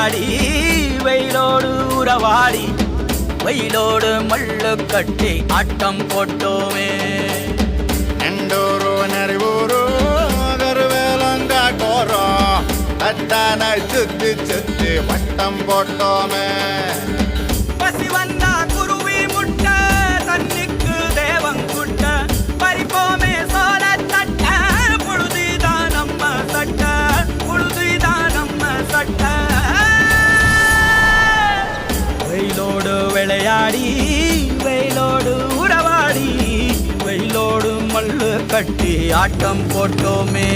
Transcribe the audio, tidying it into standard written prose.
விளையாடி வெயிலோடு உறவாடி வெயிலோடு மல்லு கட்டி ஆட்டம் போட்டோமே. எண்டூரு நெறிவூரு கருவேலங்காட்டோரம் தட்டான சுத்தி சுத்தி வட்டம் போட்டோமே. பசி வந்தா குருவி முட்டை தண்ணிக்கு தேவங்குட்ட பறிப்போமே சோழ தட்ட புழுதிதான் நம்ம சட்ட புழுதிதான் நம்ம சட்ட. வெயிலோடு விளையாடி வெயிலோடு உறவாடி வெயிலோடு மல்லு கட்டி ஆட்டம் போட்டோமே.